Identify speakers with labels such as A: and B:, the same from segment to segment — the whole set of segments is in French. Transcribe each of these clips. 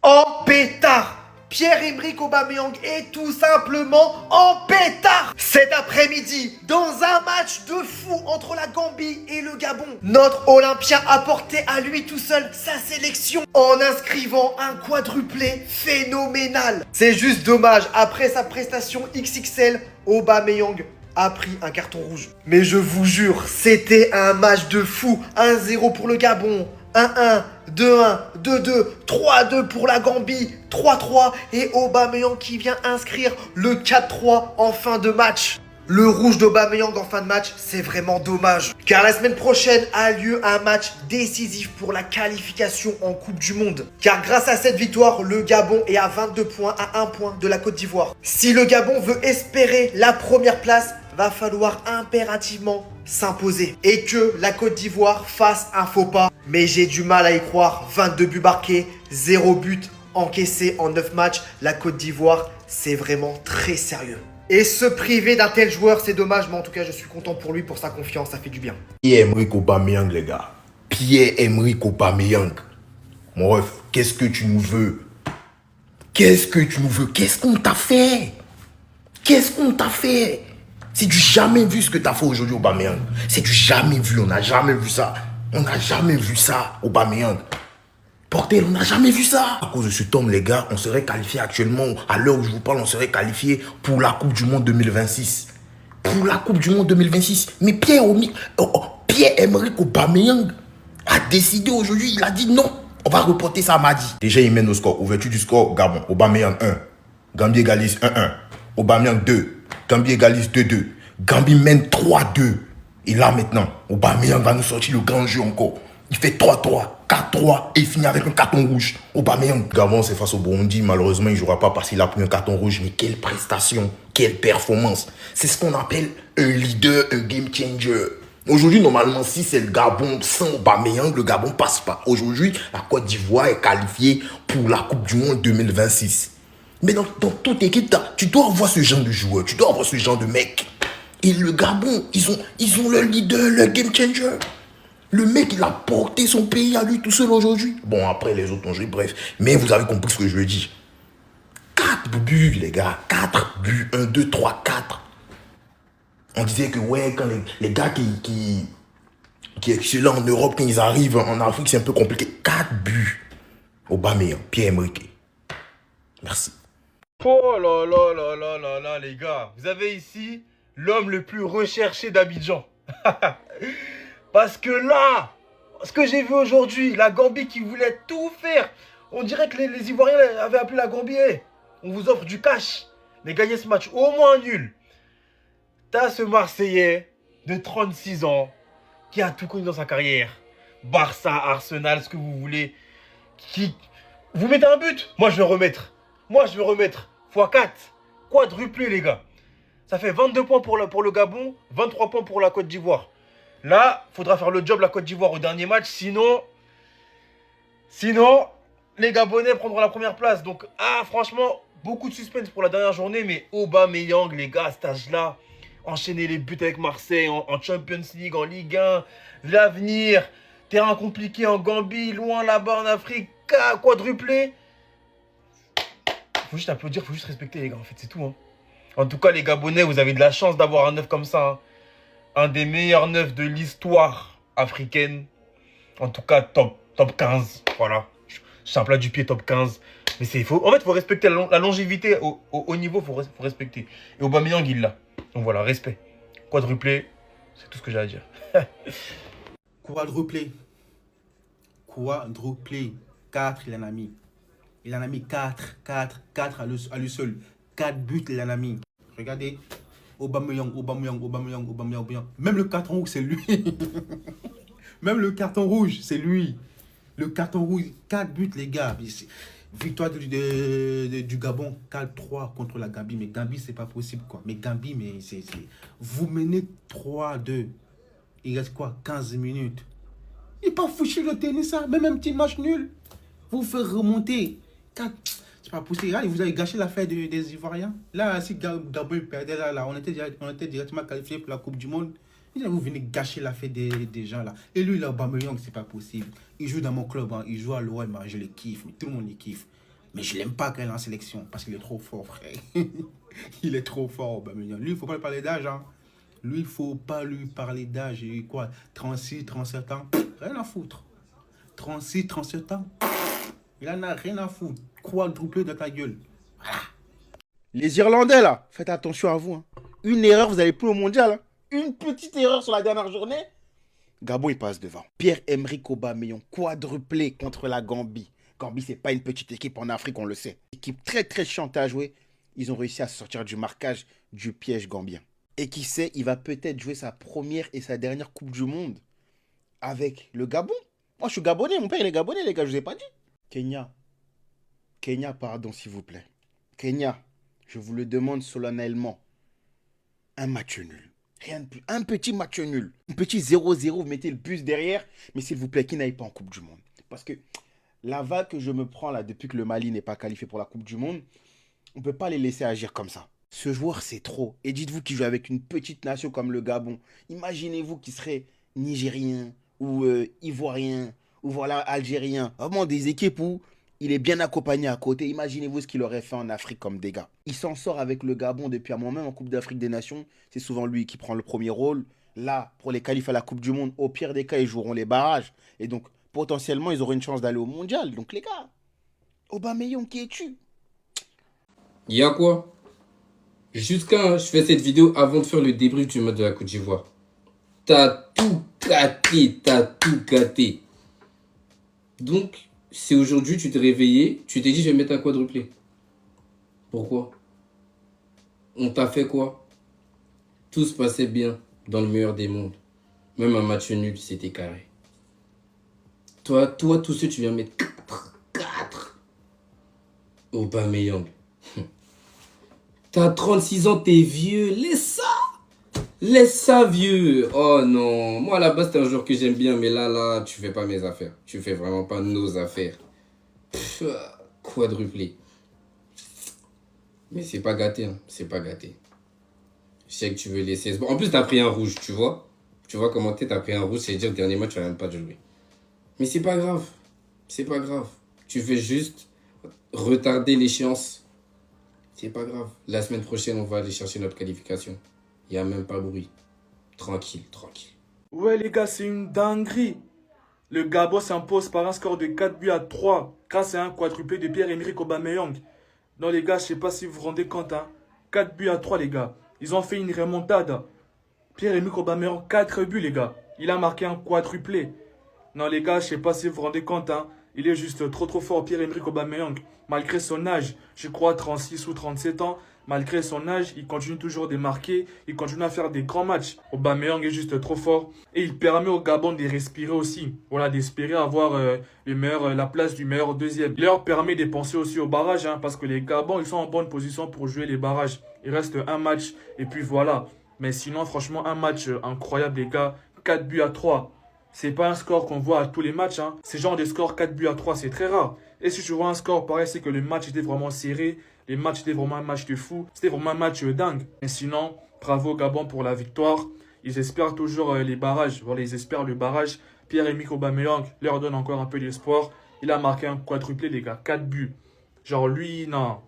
A: En pétard. Pierre-Emerick Aubameyang est tout simplement en pétard. Cet après-midi, dans un match de fou entre la Gambie et le Gabon, notre Olympien a porté à lui tout seul sa sélection en inscrivant un quadruplé phénoménal. C'est juste dommage, après sa prestation XXL, Aubameyang a pris un carton rouge. Mais je vous jure, c'était un match de fou. 1-0 pour le Gabon, 1-1, 2-1, 2-2, 3-2 pour la Gambie, 3-3 et Aubameyang qui vient inscrire le 4-3 en fin de match. Le rouge d'Aubameyang en fin de match, c'est vraiment dommage. Car la semaine prochaine a lieu un match décisif pour la qualification en Coupe du Monde. Car grâce à cette victoire, le Gabon est à 22 points, à 1 point de la Côte d'Ivoire. Si le Gabon veut espérer la première place, va falloir impérativement s'imposer. Et que la Côte d'Ivoire fasse un faux pas. Mais j'ai du mal à y croire. 22 buts marqués, 0 but encaissé en 9 matchs. La Côte d'Ivoire, c'est vraiment très sérieux. Et se priver d'un tel joueur, c'est dommage, mais en tout cas, je suis content pour lui, pour sa confiance, ça fait du bien.
B: Pierre-Emerick Aubameyang, les gars. Pierre-Emerick Aubameyang. Mon ref, qu'est-ce que tu nous veux? Qu'est-ce que tu nous veux? Qu'est-ce qu'on t'a fait? Qu'est-ce qu'on t'a fait? C'est du jamais vu ce que t'as fait aujourd'hui, Aubameyang. C'est du jamais vu, on n'a jamais vu ça. On n'a jamais vu ça, Aubameyang. Bordel, on n'a jamais vu ça. À cause de cet homme, les gars, on serait qualifié actuellement, à l'heure où je vous parle, on serait qualifié pour la Coupe du Monde 2026. Pour la Coupe du Monde 2026. Mais Pierre-Emerick Aubameyang a décidé aujourd'hui, il a dit non, on va reporter ça mardi. Déjà, il mène au score. Ouverture du score, Gabon, Aubameyang 1. Gambie égalise 1-1. Aubameyang 2. Gambie égalise 2-2. Gambie mène 3-2. Et là maintenant, Aubameyang va nous sortir le grand jeu encore. Il fait 3-3, 4-3 et il finit avec un carton rouge. Aubameyang. Gabon, c'est face au Burundi. Malheureusement, il ne jouera pas parce qu'il a pris un carton rouge. Mais quelle prestation, quelle performance. C'est ce qu'on appelle un leader, un game changer. Aujourd'hui, normalement, si c'est le Gabon sans Aubameyang, le Gabon passe pas. Aujourd'hui, la Côte d'Ivoire est qualifiée pour la Coupe du Monde 2026. Mais dans toute équipe, tu dois avoir ce genre de joueur, tu dois avoir ce genre de mec. Et le Gabon, ils ont leur leader, leur game changer. Le mec, il a porté son pays à lui tout seul aujourd'hui. Bon, après, les autres ont joué, bref. Mais vous avez compris ce que je veux dire. 4 buts, les gars. 4 buts. 1, 2, 3, 4. On disait que, ouais, quand les gars qui excellent en Europe, quand ils arrivent en Afrique, c'est un peu compliqué. 4 buts. Aubameyang, Pierre-Emerick. Merci.
C: Oh là là là là là là, les gars. Vous avez ici l'homme le plus recherché d'Abidjan. Parce que là, ce que j'ai vu aujourd'hui, la Gambie qui voulait tout faire. On dirait que les Ivoiriens avaient appelé la Gambie. Hey, on vous offre du cash. Mais gagnez ce match, au moins nul. T'as ce Marseillais de 36 ans qui a tout connu dans sa carrière. Barça, Arsenal, ce que vous voulez. Vous mettez un but, moi je vais remettre. Moi je vais remettre. x4. Quadruplé, les gars. Ça fait 22 points pour le Gabon, 23 points pour la Côte d'Ivoire. Là, il faudra faire le job la Côte d'Ivoire au dernier match. Sinon, les Gabonais prendront la première place. Donc, franchement, beaucoup de suspense pour la dernière journée. Mais Aubameyang, les gars, à cet âge-là, enchaîner les buts avec Marseille en Champions League, en Ligue 1, l'avenir, terrain compliqué en Gambie, loin là-bas en Afrique, quadruplé. Faut juste applaudir, faut juste respecter, les gars. En fait, c'est tout. Hein. En tout cas, les Gabonais, vous avez de la chance d'avoir un neuf comme ça. Hein. Un des meilleurs neufs de l'histoire africaine. En tout cas, top 15. Voilà. Je suis un plat du pied top 15. Mais c'est faux. En fait, il faut respecter la longévité au niveau. Il faut respecter. Et Aubameyang, il l'a. Donc voilà, respect. Quadruplé. C'est tout ce que j'ai à dire.
D: Quadruplé. 4, il en a mis. Il en a mis 4 à lui seul. 4 buts, il en a mis. Regardez. Aubameyang. Même le carton rouge, c'est lui. Même le carton rouge, c'est lui. Le carton rouge, 4 buts, les gars. Victoire du Gabon, 4-3 contre la Gambie. Mais Gambie, c'est pas possible, quoi. Mais Gambie, vous menez 3-2. Il reste quoi? 15 minutes. Il n'est pas foutu le tennis, ça. Même un petit match nul. Vous faites remonter. 4... C'est pas possible. Là, vous avez gâché l'affaire des Ivoiriens. Là, si Gabon perdait, là, on était directement qualifié pour la Coupe du Monde. Vous venez gâcher l'affaire des gens, là. Et lui, là, Aubameyang, c'est pas possible. Il joue dans mon club, hein. Il joue à l'OM, hein. Je le kiffe. Mais tout le monde le kiffe. Mais je l'aime pas quand il est en sélection, parce qu'il est trop fort, frère. Il est trop fort, Aubameyang. Lui, il faut pas lui parler d'âge, hein. Lui, il faut pas lui parler d'âge. Et quoi, 36, 37 ans, rien à foutre. 36, 37 ans, il en a rien à foutre. Quadruplé dans ta gueule. Voilà. Les Irlandais, là, faites attention à vous, hein. Une erreur, vous n'allez plus au mondial, hein. Une petite erreur sur la dernière journée, Gabon, il passe devant. Pierre-Emerick Aubameyang, quadruplé contre la Gambie. Gambie, c'est pas une petite équipe en Afrique, on le sait. Équipe très très chiante à jouer. Ils ont réussi à sortir du marquage du piège gambien. Et qui sait, il va peut-être jouer sa première et sa dernière Coupe du Monde avec le Gabon. Moi, je suis Gabonais, mon père, il est Gabonais, les gars, je vous ai pas dit. Kenya, pardon, s'il vous plaît. Kenya, je vous le demande solennellement. Un match nul. Rien de plus. Un petit match nul. Un petit 0-0, vous mettez le bus derrière. Mais s'il vous plaît, qui n'aille pas en Coupe du Monde. Parce que la vague que je me prends là, depuis que le Mali n'est pas qualifié pour la Coupe du Monde, on ne peut pas les laisser agir comme ça. Ce joueur, c'est trop. Et dites-vous qu'il joue avec une petite nation comme le Gabon. Imaginez-vous qu'il serait nigérien ou ivoirien ou voilà algérien. Vraiment des équipes où il est bien accompagné à côté. Imaginez-vous ce qu'il aurait fait en Afrique comme dégâts. Il s'en sort avec le Gabon depuis un moment. Même en Coupe d'Afrique des Nations, c'est souvent lui qui prend le premier rôle. Là, pour les qualifs à la Coupe du Monde, au pire des cas, ils joueront les barrages. Et donc, potentiellement, ils auront une chance d'aller au mondial. Donc, les gars, Aubameyang, qui es-tu?
E: Il y a quoi? Juste quand je fais cette vidéo avant de faire le débrief du match de la Côte d'Ivoire. T'as tout gâté. Donc, c'est aujourd'hui, tu t'es réveillé, tu t'es dit, je vais mettre un quadruplé. Pourquoi? On t'a fait quoi? Tout se passait bien, dans le meilleur des mondes. Même un match nul, c'était carré. Toi, tout ce tu viens mettre 4. Aubameyang. T'as 36 ans, t'es vieux. Laisse ça, vieux. Oh non. Moi, à la base, c'est un joueur que j'aime bien. Mais là, tu fais pas mes affaires. Tu fais vraiment pas nos affaires. Quadruplé. Mais c'est pas gâté, hein. C'est pas gâté. Je sais que tu veux laisser... En plus, t'as pris un rouge, tu vois. Tu vois comment t'as pris un rouge. C'est-à-dire, le dernier match, tu vas même pas de jouer. Mais c'est pas grave. C'est pas grave. Tu fais juste retarder l'échéance. C'est pas grave. La semaine prochaine, on va aller chercher notre qualification. Il n'y a même pas bruit. Tranquille.
F: Ouais les gars, c'est une dinguerie. Le Gabon s'impose par un score de 4-3 grâce à un quadruplé de Pierre-Emerick Aubameyang. Non les gars, je sais pas si vous vous rendez compte, hein. 4-3 les gars. Ils ont fait une remontada. Pierre-Emerick Aubameyang, 4 buts les gars. Il a marqué un quadruplé. Non les gars, je sais pas si vous vous rendez compte, hein. Il est juste trop fort, Pierre-Emerick Aubameyang. Malgré son âge, je crois 36 ou 37 ans, malgré son âge, il continue toujours de marquer, il continue à faire des grands matchs. Aubameyang est juste trop fort et il permet au Gabon de respirer aussi. Voilà, d'espérer avoir la place du meilleur deuxième. Il leur permet de penser aussi au barrage, hein, parce que les Gabons, ils sont en bonne position pour jouer les barrages. Il reste un match et puis voilà. Mais sinon, franchement, un match incroyable les gars, 4-3. C'est pas un score qu'on voit à tous les matchs, hein. C'est genre des scores 4-3, c'est très rare. Et si tu vois un score pareil, c'est que le match était vraiment serré. Le match était vraiment un match de fou. C'était vraiment un match dingue. Et sinon, bravo au Gabon pour la victoire. Ils espèrent toujours les barrages. Voilà, ils espèrent le barrage. Pierre-Emerick Aubameyang leur donne encore un peu d'espoir. Il a marqué un quadruplé, les gars. 4 buts. Genre lui, non.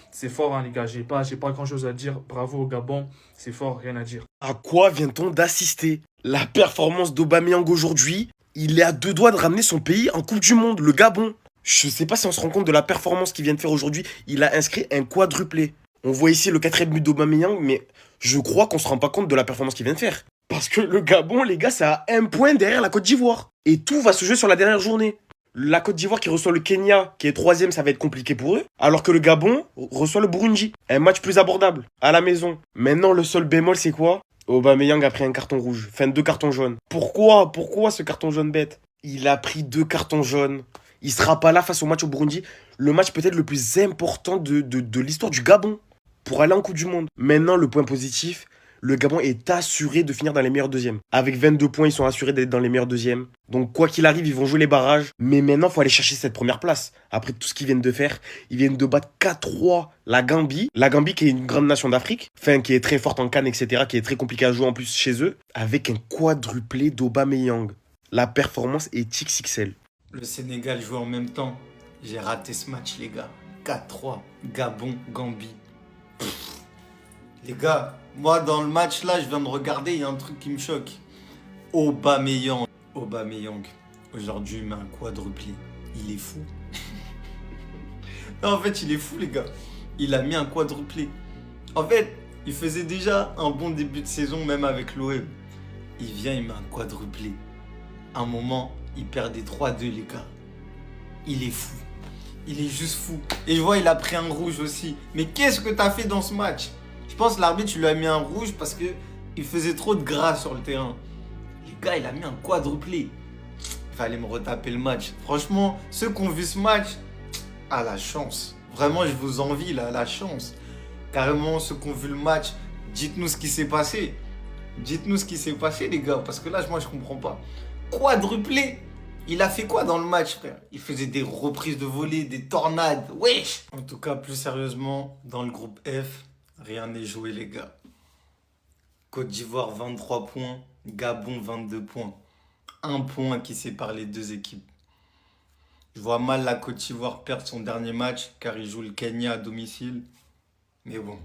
F: C'est fort, hein, les gars. J'ai pas grand chose à dire. Bravo au Gabon. C'est fort, rien à dire.
G: À quoi vient-on d'assister? La performance d'Aubameyang aujourd'hui, il est à 2 doigts de ramener son pays en Coupe du Monde, le Gabon. Je sais pas si on se rend compte de la performance qu'il vient de faire aujourd'hui. Il a inscrit un quadruplé. On voit ici le 4e but d'Aubameyang, mais je crois qu'on se rend pas compte de la performance qu'il vient de faire. Parce que le Gabon, les gars, c'est à 1 point derrière la Côte d'Ivoire. Et tout va se jouer sur la dernière journée. La Côte d'Ivoire qui reçoit le Kenya, qui est 3e, ça va être compliqué pour eux. Alors que le Gabon reçoit le Burundi. Un match plus abordable, à la maison. Maintenant, le seul bémol, c'est quoi? Aubameyang a pris un carton rouge, enfin 2 cartons jaunes. Pourquoi ce carton jaune bête? Il a pris 2 cartons jaunes. Il sera pas là face au match au Burundi. Le match peut-être le plus important de l'histoire du Gabon pour aller en Coupe du Monde. Maintenant, le point positif, le Gabon est assuré de finir dans les meilleurs deuxièmes. Avec 22 points, ils sont assurés d'être dans les meilleurs deuxièmes. Donc quoi qu'il arrive, ils vont jouer les barrages. Mais maintenant, il faut aller chercher cette première place. Après tout ce qu'ils viennent de faire, ils viennent de battre 4-3 la Gambie. La Gambie qui est une grande nation d'Afrique, enfin qui est très forte en CAN, etc., qui est très compliquée à jouer en plus chez eux, avec un quadruplé d'Aubameyang. La performance est XXL.
H: Le Sénégal joue en même temps. J'ai raté ce match, les gars. 4-3. Gabon, Gambie. Les gars, moi dans le match là, je viens de regarder, il y a un truc qui me choque. Aubameyang. Aujourd'hui, il met un quadruplé. Il est fou. Non, en fait, il est fou, les gars. Il a mis un quadruplé. En fait, il faisait déjà un bon début de saison, même avec l'OM. Il vient, il met un quadruplé. À un moment, il perd des 3-2, les gars. Il est fou. Il est juste fou. Et je vois, il a pris un rouge aussi. Mais qu'est-ce que t'as fait dans ce match? Je pense que l'arbitre lui a mis un rouge parce que il faisait trop de gras sur le terrain. Les gars, il a mis un quadruplé. Il fallait me retaper le match. Franchement, ceux qui ont vu ce match, ah la chance. Vraiment, je vous envie, là, la chance. Carrément, ceux qui ont vu le match, dites-nous ce qui s'est passé. Dites-nous ce qui s'est passé, les gars, parce que là, moi, je comprends pas. Quadruplé. Il a fait quoi dans le match, frère? Il faisait des reprises de volée, des tornades. Wesh! En tout cas, plus sérieusement, dans le groupe F, rien n'est joué, les gars. Côte d'Ivoire, 23 points. Gabon, 22 points. 1 point qui sépare les deux équipes. Je vois mal la Côte d'Ivoire perdre son dernier match, car il joue le Kenya à domicile. Mais bon,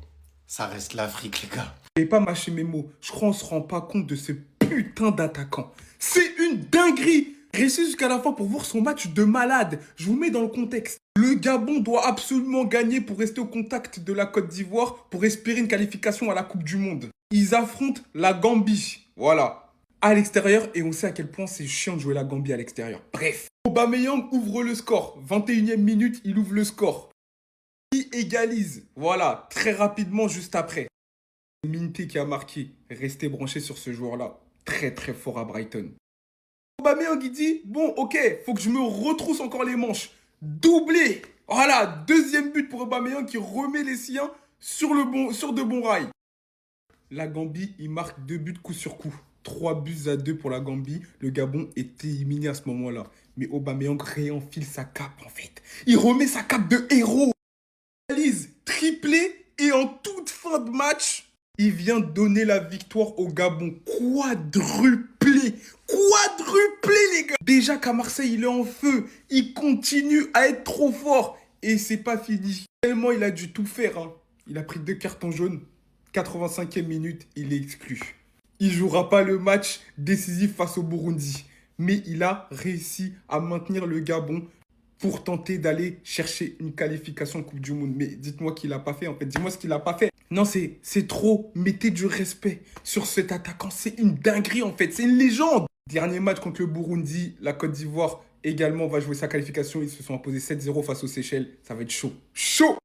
H: ça reste l'Afrique, les gars.
F: Je vais pas mâcher mes mots. Je crois qu'on se rend pas compte de ce putain d'attaquant. C'est une dinguerie. Restez jusqu'à la fin pour voir son match de malade. Je vous mets dans le contexte. Le Gabon doit absolument gagner pour rester au contact de la Côte d'Ivoire pour espérer une qualification à la Coupe du Monde. Ils affrontent la Gambie. Voilà. À l'extérieur, et on sait à quel point c'est chiant de jouer la Gambie à l'extérieur. Bref. Aubameyang ouvre le score. 21e minute, il ouvre le score. Il égalise. Voilà, très rapidement juste après. Minté qui a marqué. Restez branchés sur ce joueur-là. Très très fort à Brighton. Aubameyang il dit, bon ok, faut que je me retrousse encore les manches. Doublé. Voilà, deuxième but pour Aubameyang qui remet les siens sur de bons rails. La Gambie, il marque 2 buts coup sur coup. 3-2 pour la Gambie. Le Gabon est éliminé à ce moment-là. Mais Aubameyang réenfile sa cape en fait. Il remet sa cape de héros. Il réalise triplé et en toute fin de match, il vient donner la victoire au Gabon. Quadruplé. Quadruplé, les gars. Déjà qu'à Marseille, il est en feu. Il continue à être trop fort. Et c'est pas fini. Tellement il a dû tout faire. Hein. Il a pris 2 cartons jaunes. 85e minute, il est exclu. Il jouera pas le match décisif face au Burundi. Mais il a réussi à maintenir le Gabon pour tenter d'aller chercher une qualification Coupe du Monde. Mais dites-moi qu'il n'a pas fait, en fait. Dis-moi ce qu'il n'a pas fait. Non, c'est trop. Mettez du respect sur cet attaquant. C'est une dinguerie, en fait. C'est une légende. Dernier match contre le Burundi. La Côte d'Ivoire également va jouer sa qualification. Ils se sont imposés 7-0 face aux Seychelles. Ça va être chaud. Chaud!